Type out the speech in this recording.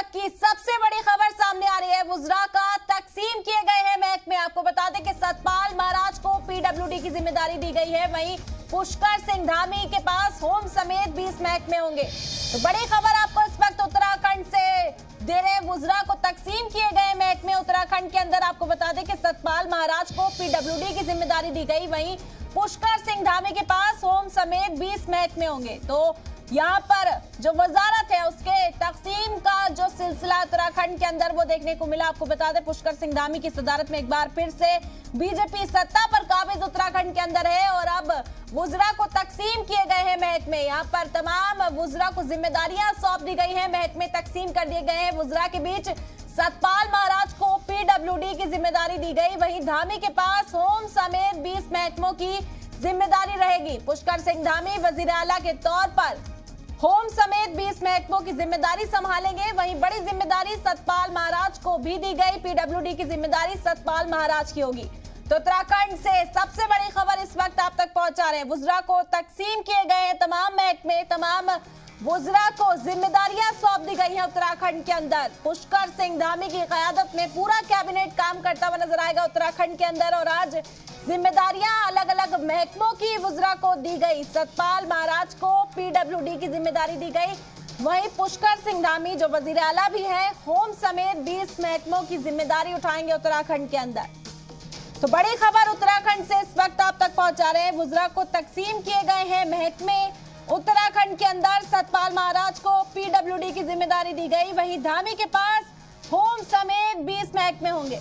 तक की सबसे बड़ी खबर सामने आ रही है। वुज़रा का तकसीम किए गए हैं महकमे। आपको बता दें कि सतपाल महाराज को पीडब्ल्यूडी की जिम्मेदारी दी गई है। वहीं पुष्कर सिंह धामी के पास होम समेत 20 महकमे होंगे। तो बड़ी खबर आपको इस वक्त उत्तराखंड से दे रहे हैं। वुज़रा को तकसीम किए गए महकमे उत्तराखंड के अंदर। आपको बता दें कि सतपाल महाराज को पीडब्ल्यूडी की जिम्मेदारी दी गई। वहीं पुष्कर सिंह धामी के पास होम समेत 20 महकमे होंगे। तो यहाँ पर जो वजारत है उसके तकसीम का जो सिलसिला उत्तराखंड के अंदर वो देखने को मिला। आपको बता दें पुष्कर सिंह धामी की सदारत में एक बार फिर से बीजेपी सत्ता पर काबिज उत्तराखंड के अंदर है और अब वुज़रा को तकसीम किए गए हैं महकमे। यहाँ पर तमाम वुज़रा को जिम्मेदारियां सौंप दी गई हैं, महकमे तकसीम कर दिए गए हैं। वुज़रा के बीच सतपाल महाराज को पीडब्ल्यूडी की जिम्मेदारी दी गई। वहीं धामी के पास होम समेत 20 महकमों की जिम्मेदारी रहेगी। पुष्कर सिंह धामी वजीर आला के तौर पर होम समेत 20 महकमों की जिम्मेदारी संभालेंगे। वहीं बड़ी जिम्मेदारी सतपाल महाराज को भी दी गई। पीडब्ल्यूडी की जिम्मेदारी सतपाल महाराज की होगी। तो उत्तराखंड से सबसे बड़ी खबर इस वक्त आप तक पहुंचा रहे हैं। वुज़रा को तकसीम किए गए हैं तमाम महकमे, तमाम वुज़रा को जिम्मेदारियां सौंप दी गई हैं उत्तराखंड के अंदर। पुष्कर सिंह धामी की क़यादत में पूरा कैबिनेट काम करता हुआ नजर आएगा उत्तराखंड के अंदर और आज जिम्मेदारियां अलग अलग महकमों की वुज़रा को दी गई। सतपाल महाराज को पीडब्ल्यूडी की जिम्मेदारी दी गई। वहीं पुष्कर सिंह धामी जो वजीर आला भी हैं, होम समेत 20 महकमों की जिम्मेदारी उठाएंगे उत्तराखंड के अंदर। तो बड़ी खबर उत्तराखंड से इस वक्त आप तक पहुंचा रहे हैं। वुज़रा को तकसीम किए गए हैं महकमे उत्तराखंड के अंदर। सतपाल महाराज को पीडब्ल्यूडी की जिम्मेदारी दी गई। वहीं धामी के पास होम समेत 20 महकमे होंगे।